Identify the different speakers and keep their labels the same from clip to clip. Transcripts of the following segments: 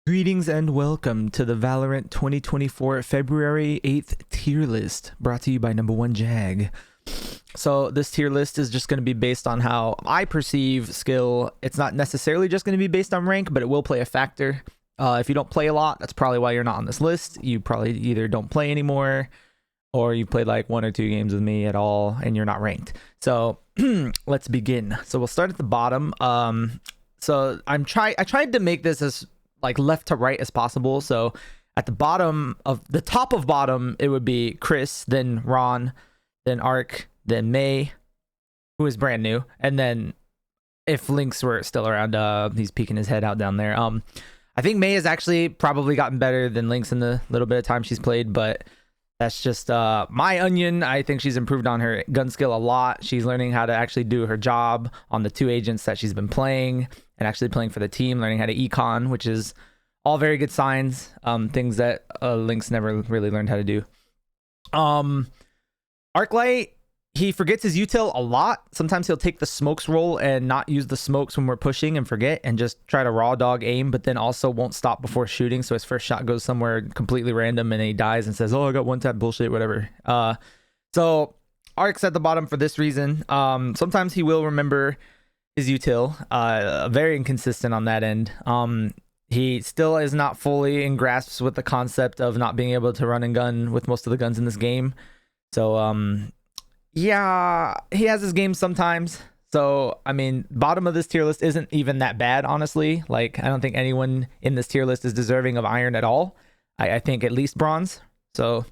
Speaker 1: Greetings and welcome to the Valorant 2024 February 8th tier list, brought to you by Number One Jag. So this tier list is just going to be based on how I perceive skill. It's not necessarily just going to be based on rank, but it will play a factor. If you don't play a lot, that's probably why you're not on this list. You probably either don't play anymore, or you played like 1 or 2 games with me at all, and you're not ranked. So let's begin. So we'll start at the bottom. So I tried to make this as like left to right as possible. So at the bottom of the top of bottom, it would be Chris, then Ron, then Ark, then May, who is brand new, and then if Lynx were still around, he's peeking his head out down there. I think May has actually probably gotten better than Lynx in the little bit of time she's played, but that's just my onion. I think she's improved on her gun skill a lot. She's learning how to actually do her job on the 2 agents that she's been playing, and actually playing for the team, learning how to econ, which is all very good signs. Things that Lynx never really learned how to do. Arclight, he forgets his util a lot. Sometimes he'll take the smokes roll and not use the smokes when we're pushing and forget, and just try to raw dog aim, but then also won't stop before shooting. So his first shot goes somewhere completely random and he dies and says, "Oh, I got one tap bullshit," whatever. So Ark's at the bottom for this reason. Sometimes he will remember his util, very inconsistent on that end. He still is not fully in grasps with the concept of not being able to run and gun with most of the guns in this game. So yeah, he has his games sometimes. So I mean, bottom of this tier list isn't even that bad, honestly. Like, I don't think anyone in this tier list is deserving of iron at all. I think at least bronze. So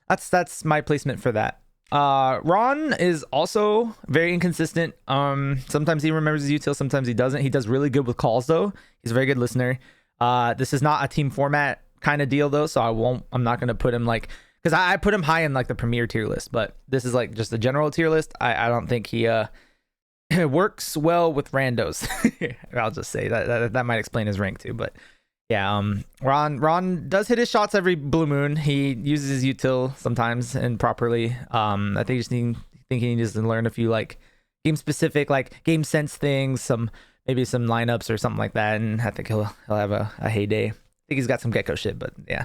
Speaker 1: that's my placement for that. Ron is also very inconsistent. Sometimes he remembers his util, sometimes he doesn't. He does really good with calls though. He's a very good listener. This is not a team format kind of deal though, so I'm not gonna put him like, because I put him high in like the premier tier list, but this is like just a general tier list. I don't think he works well with randos. I'll just say that might explain his rank too, but yeah, Ron does hit his shots every blue moon. He uses his util sometimes improperly. I think he needs to learn a few like game specific, like game sense things, maybe some lineups or something like that, and I think he'll have a heyday. I think he's got some gecko shit, but yeah.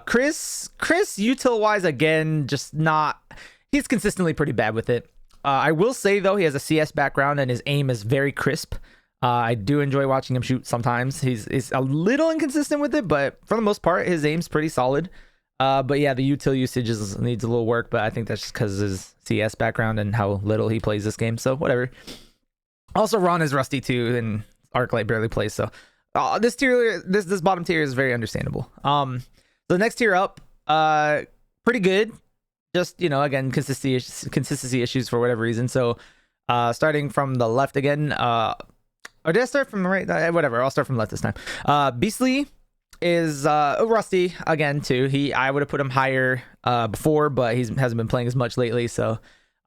Speaker 1: Chris util wise, again, just not. He's consistently pretty bad with it. I will say though, he has a CS background and his aim is very crisp. I do enjoy watching him shoot sometimes. He's a little inconsistent with it, but for the most part, his aim's pretty solid. But yeah, the util usage needs a little work, but I think that's just because of his CS background and how little he plays this game. So whatever. Also, Ron is rusty too, and Arclight barely plays. So this bottom tier is very understandable. The next tier up, pretty good. Just, again, consistency issues for whatever reason. So starting from the left again, or did I start from the right? Whatever, I'll start from left this time. Beastly is rusty again too. I would have put him higher before, but he hasn't been playing as much lately. So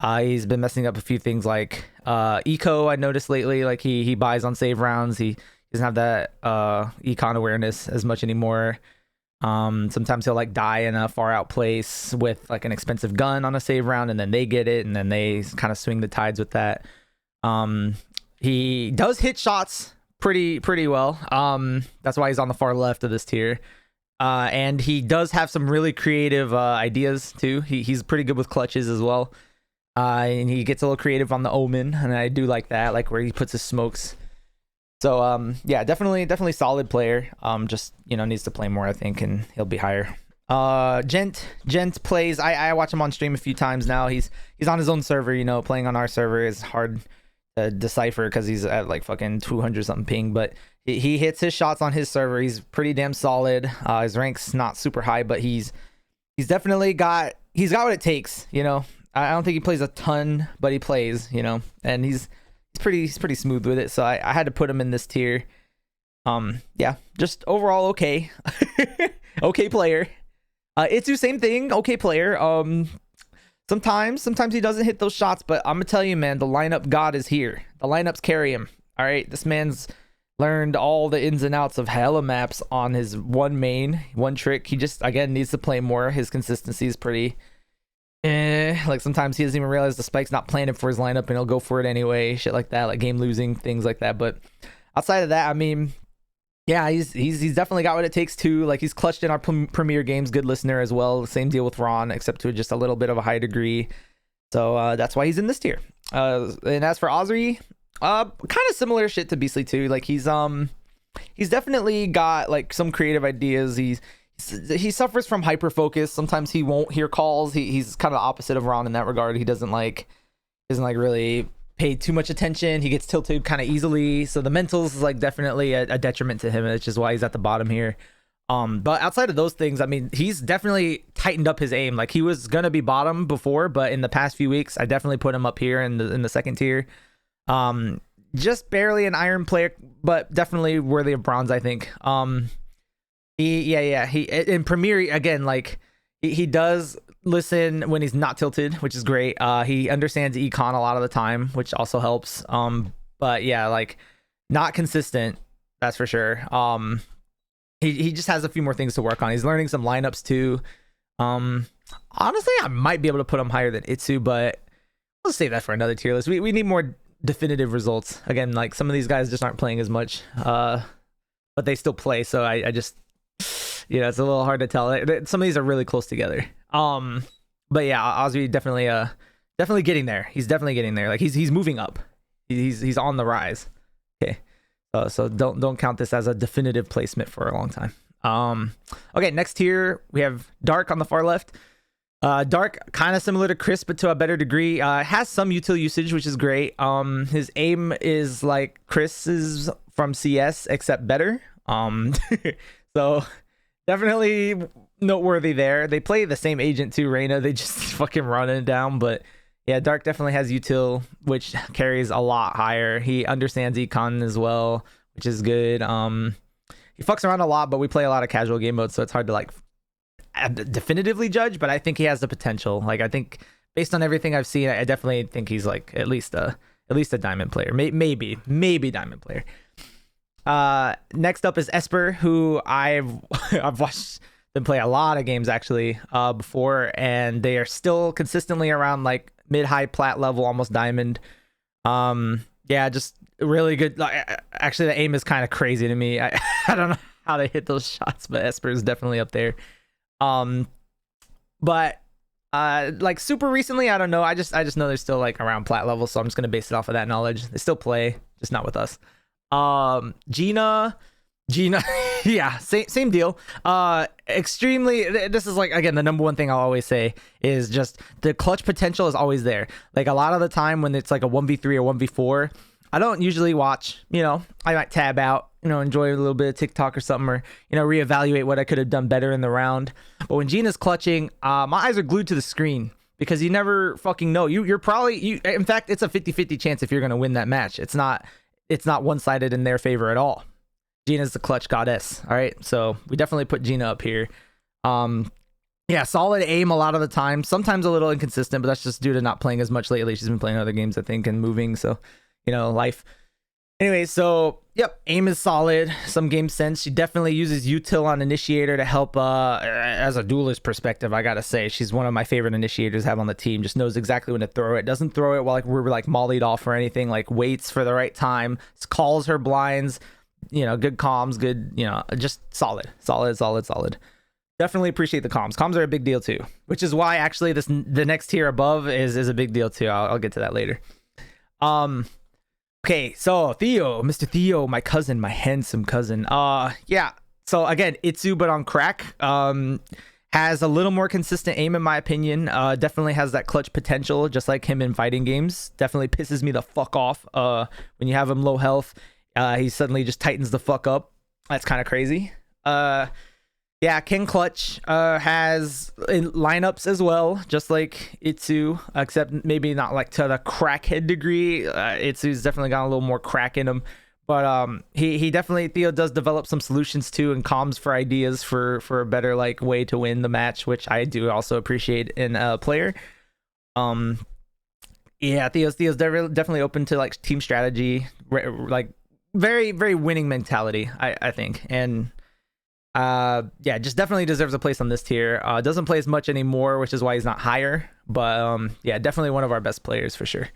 Speaker 1: he's been messing up a few things like eco. I noticed lately, like he buys on save rounds. He doesn't have that econ awareness as much anymore. Sometimes he'll like die in a far out place with like an expensive gun on a save round, and then they get it, and then they kind of swing the tides with that. He does hit shots pretty well. That's why he's on the far left of this tier. And he does have some really creative ideas too. He's pretty good with clutches as well. And he gets a little creative on the omen, and I do like that, like where he puts his smokes. So yeah, definitely solid player. Just needs to play more, I think, and he'll be higher. Gent plays. I watch him on stream a few times now. He's on his own server. Playing on our server is hard to decipher because he's at like fucking 200 something ping, but he hits his shots on his server. He's pretty damn solid. His rank's not super high, but he's definitely got what it takes. I don't think he plays a ton, but he plays. And he's pretty smooth with it. So I had to put him in this tier. Yeah, just overall okay. Okay player. Itsu, same thing, okay player. Sometimes he doesn't hit those shots, but I'm gonna tell you, man, the lineup god is here. The lineups carry him. All right, this man's learned all the ins and outs of hella maps on his one trick. He just, again, needs to play more. His consistency is pretty like sometimes he doesn't even realize the spike's not planted for his lineup and he'll go for it anyway, shit like that, like game losing things like that. But outside of that, I mean, Yeah, he's definitely got what it takes to, like, he's clutched in our premier games. Good listener as well. Same deal with Ron, except to just a little bit of a high degree. So that's why he's in this tier. And as for Ozzy, kind of similar shit to Beastly too. Like he's definitely got like some creative ideas. He suffers from hyper focus. Sometimes he won't hear calls. He's kind of the opposite of Ron in that regard. He doesn't really pay too much attention. He gets tilted kind of easily. So the mentals is like definitely a detriment to him, which is why he's at the bottom here. But outside of those things, I mean, he's definitely tightened up his aim. Like he was gonna be bottom before, but in the past few weeks, I definitely put him up here in the second tier. Just barely an iron player, but definitely worthy of bronze, I think. He in Premier again, like he does listen when he's not tilted, which is great. He understands econ a lot of the time, which also helps. But yeah, like not consistent, that's for sure. He just has a few more things to work on. He's learning some lineups too. Honestly, I might be able to put him higher than Itsu, but we'll save that for another tier list. We need more definitive results. Again, like some of these guys just aren't playing as much, but they still play. So I just, it's a little hard to tell. Some of these are really close together. But yeah, Ozzy definitely getting there. He's definitely getting there. Like he's moving up. He's on the rise. Okay. So don't count this as a definitive placement for a long time. Okay, next tier we have Dark on the far left. Dark kind of similar to Chris, but to a better degree. Has some util usage, which is great. His aim is like Chris's from CS, except better. So definitely noteworthy there. They play the same agent too, Reyna. They just fucking run it down, but yeah, Dark definitely has util, which carries a lot higher. He understands econ as well, which is good. He fucks around a lot, but we play a lot of casual game modes, so it's hard to like definitively judge, but I think he has the potential. Like I think based on everything I've seen, I definitely think he's like at least a diamond player. Maybe diamond player. Next up is Esper, who I've watched them play a lot of games actually before, and they are still consistently around like mid-high plat level, almost diamond. Yeah, just really good. Actually, the aim is kind of crazy to me. I don't know how they hit those shots, but Esper is definitely up there. But like super recently, I don't know. I just know they're still like around plat level, so I'm just gonna base it off of that knowledge. They still play, just not with us. Gina, yeah, same deal. Extremely, this is like, again, the number one thing I'll always say is just the clutch potential is always there. Like a lot of the time when it's like a 1v3 or 1v4, I don't usually watch, I might tab out, enjoy a little bit of TikTok or something, or, reevaluate what I could have done better in the round. But when Gina's clutching, my eyes are glued to the screen because you never fucking know. You're probably, in fact, it's a 50-50 chance if you're going to win that match. It's not one-sided in their favor at all. Gina's the clutch goddess. All right, so we definitely put Gina up here. Yeah, solid aim a lot of the time. Sometimes a little inconsistent, but that's just due to not playing as much lately. She's been playing other games, I think, and moving. So, life. Anyway, so yep, aim is solid. Some game sense. She definitely uses util on initiator to help. As a duelist perspective, I gotta say she's one of my favorite initiators to have on the team. Just knows exactly when to throw it. Doesn't throw it while like we're like mollied off or anything. Like waits for the right time. Calls her blinds. Good comms. Good. Just solid. Definitely appreciate the comms. Comms are a big deal too, which is why actually the next tier above is a big deal too. I'll get to that later. Okay, so Mr. Theo, my cousin, my handsome cousin. Yeah. So again, Itsu, but on crack. Has a little more consistent aim in my opinion. Definitely has that clutch potential, just like him in fighting games. Definitely pisses me the fuck off. When you have him low health, he suddenly just tightens the fuck up. That's kind of crazy. Yeah, King Clutch has in lineups as well, just like Itsu, except maybe not like to the crackhead degree. Itsu's definitely got a little more crack in him, but he definitely, Theo does develop some solutions too and comms for ideas for a better like way to win the match, which I do also appreciate in a player. Yeah, Theo's definitely open to like team strategy, like very very winning mentality, I think, and yeah, just definitely deserves a place on this tier. Doesn't play as much anymore, which is why he's not higher, but yeah, definitely one of our best players for sure.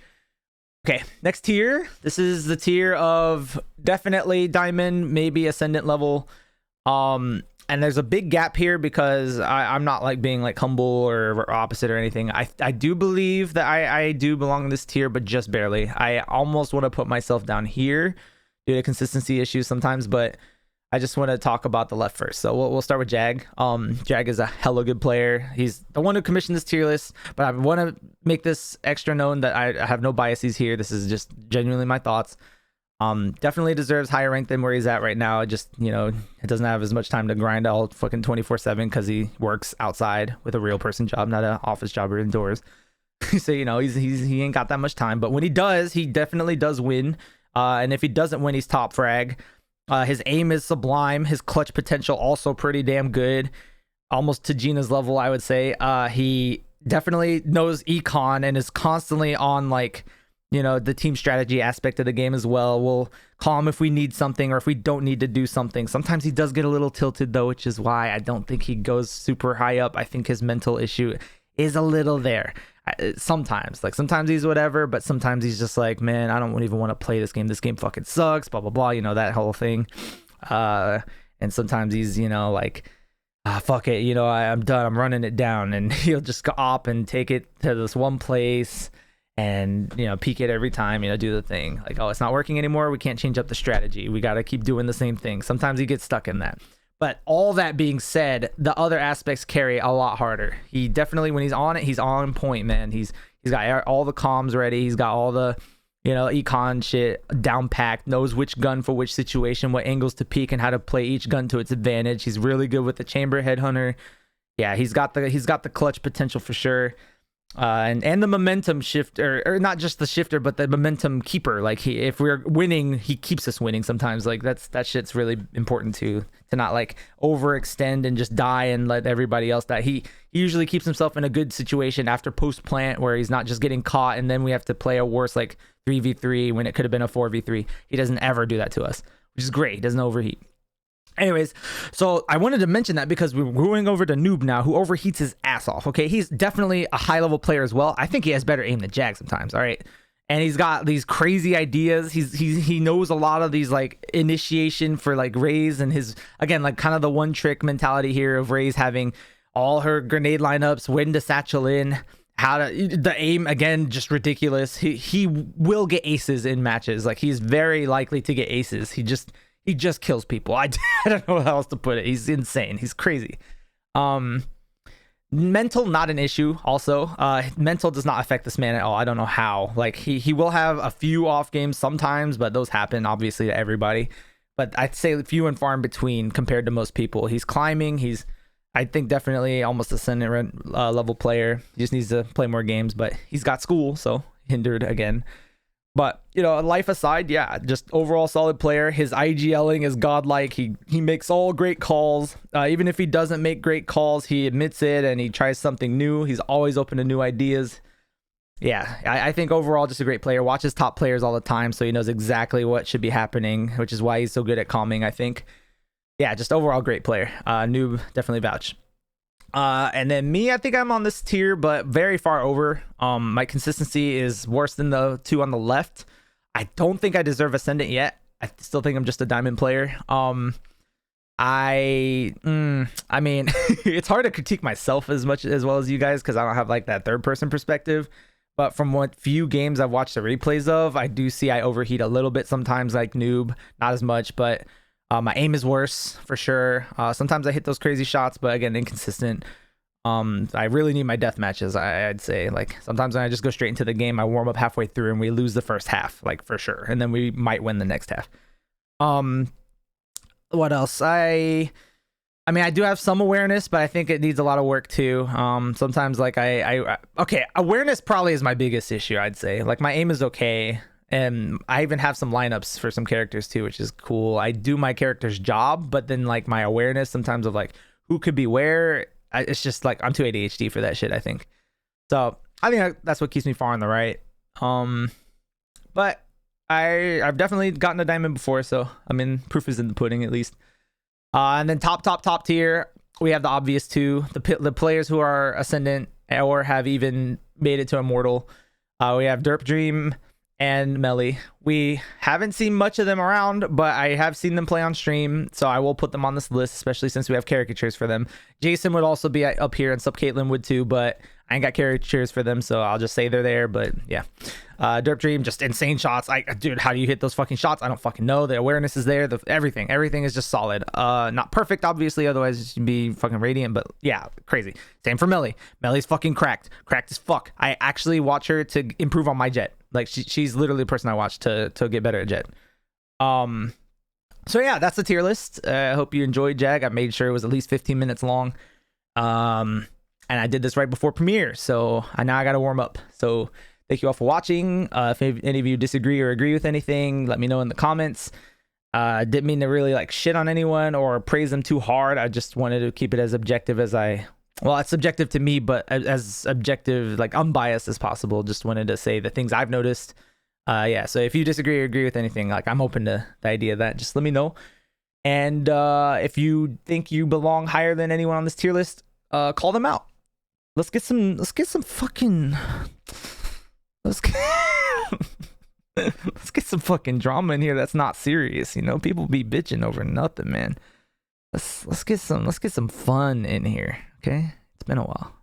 Speaker 1: Okay, next tier. This is the tier of definitely diamond, maybe ascendant level. And there's a big gap here because I'm not like being like humble or opposite or anything. I do believe that I do belong in this tier, but just barely. I almost want to put myself down here due to consistency issues sometimes, but I just want to talk about the left first. So we'll start with Jag. Jag is a hella good player. He's the one who commissioned this tier list, but I want to make this extra known that I have no biases here. This is just genuinely my thoughts. Definitely deserves higher rank than where he's at right now. Just, you know, it doesn't have as much time to grind all fucking 24/7 because he works outside with a real person job, not an office job or indoors. So, you know, he ain't got that much time. But when he does, he definitely does win. And if he doesn't win, he's top frag. His aim is sublime. His clutch potential also pretty damn good. Almost to Gina's level, I would say. He definitely knows econ and is constantly on, like, you know, the team strategy aspect of the game as well. We'll call him if we need something or if we don't need to do something. Sometimes he does get a little tilted though, which is why I don't think he goes super high up. I think his mental issue is a little there. Sometimes he's whatever, but sometimes he's just like, man, I don't even want to play this game. This game fucking sucks, blah, blah, blah. You know, that whole thing. And sometimes he's, you know, like, fuck it. You know, I'm done. I'm running it down. And he'll just go up and take it to this one place and, you know, peek it every time, you know, do the thing like, oh, it's not working anymore, we can't change up the strategy, we got to keep doing the same thing. Sometimes he gets stuck in that. But all that being said, the other aspects carry a lot harder. He definitely, when he's on it, he's on point, man. He's got all the comms ready, he's got all the, you know, econ shit down packed, knows which gun for which situation, what angles to peek and how to play each gun to its advantage. He's really good with the chamber headhunter. Yeah, he's got the clutch potential for sure. And the momentum shifter, or not just the shifter, but the momentum keeper. Like, if we're winning, he keeps us winning sometimes. Like, that shit's really important to not like overextend and just die and let everybody else die. He usually keeps himself in a good situation after post plant where he's not just getting caught and then we have to play a worse like 3v3 when it could have been a 4v3. He doesn't ever do that to us, which is great. He doesn't overheat. Anyways, so I wanted to mention that because we're going over to Noob now, who overheats his ass off. Okay, he's definitely a high level player as well. I think he has better aim than Jag sometimes. All right, and he's got these crazy ideas. He knows a lot of these like initiation for like Raze and his, again, like kind of the one trick mentality here of Raze having all her grenade lineups, when to satchel in, how to the aim, again, just ridiculous. He will get aces in matches. Like, he's very likely to get aces. He just kills people. I don't know how else to put it. He's insane. He's crazy. Mental, not an issue. Also, mental does not affect this man at all. I don't know how. Like, he will have a few off games sometimes, but those happen obviously to everybody. But I'd say few and far in between compared to most people. He's climbing. He's, I think, definitely almost ascendant level player. He just needs to play more games, but he's got school, so hindered again. But, you know, life aside, yeah, just overall solid player. His IGLing is godlike. He makes all great calls. Even if he doesn't make great calls, he admits it and he tries something new. He's always open to new ideas. Yeah, I think overall just a great player. Watches top players all the time, so he knows exactly what should be happening, which is why he's so good at calming, I think. Yeah, just overall great player. Noob, definitely vouch. And then me, I think I'm on this tier, but very far over. My consistency is worse than the two on the left. I don't think I deserve ascendant yet. I still think I'm just a diamond player. I mean, it's hard to critique myself as well as you guys because I don't have like that third person perspective. But from what few games I've watched the replays of, I do see I overheat a little bit sometimes, like Noob, not as much, but my aim is worse for sure. Sometimes I hit those crazy shots, but again, inconsistent. I really need my death matches. I'd say, like, sometimes when I just go straight into the game, I warm up halfway through and we lose the first half, like, for sure, and then we might win the next half. What else? I mean, I do have some awareness, but I think it needs a lot of work too. Sometimes, like, okay, awareness probably is my biggest issue, I'd say. Like, my aim is okay. And I even have some lineups for some characters too, which is cool. I do my character's job, but then like my awareness sometimes of like who could be where, it's just like I'm too ADHD for that shit, I think. So I think that's what keeps me far on the right. But I've definitely gotten a diamond before, so I mean, proof is in the pudding at least. And then top tier, we have the obvious two, the players who are ascendant or have even made it to immortal. We have Derp Dream and Melly. We haven't seen much of them around, but I have seen them play on stream, so I will put them on this list, especially since we have caricatures for them. Jason would also be up here, and Sup Caitlyn would too, but I ain't got caricatures for them, so I'll just say they're there. But yeah, Derp Dream, just insane shots. Dude, how do you hit those fucking shots? I don't fucking know. The awareness is there. Everything is just solid. Not perfect, obviously, otherwise you'd be fucking radiant. But yeah, crazy. Same for Melly. Melly's fucking cracked as fuck. I actually watch her to improve on my Jet. Like she's literally the person I watch to get better at Jet. So yeah, that's the tier list. I hope you enjoyed, Jag. I made sure it was at least 15 minutes long. And I did this right before premiere, so now I gotta warm up. So thank you all for watching. If any of you disagree or agree with anything, let me know in the comments. Didn't mean to really like shit on anyone or praise them too hard. I just wanted to keep it as objective as well, it's subjective to me, but as objective, like unbiased as possible. Just wanted to say the things I've noticed. Yeah, so if you disagree or agree with anything, like I'm open to the idea of that. Just let me know. And if you think you belong higher than anyone on this tier list, call them out. Let's get some fucking let's get some fucking drama in here that's not serious, you know? People be bitching over nothing, man. Let's get some fun in here, okay? It's been a while.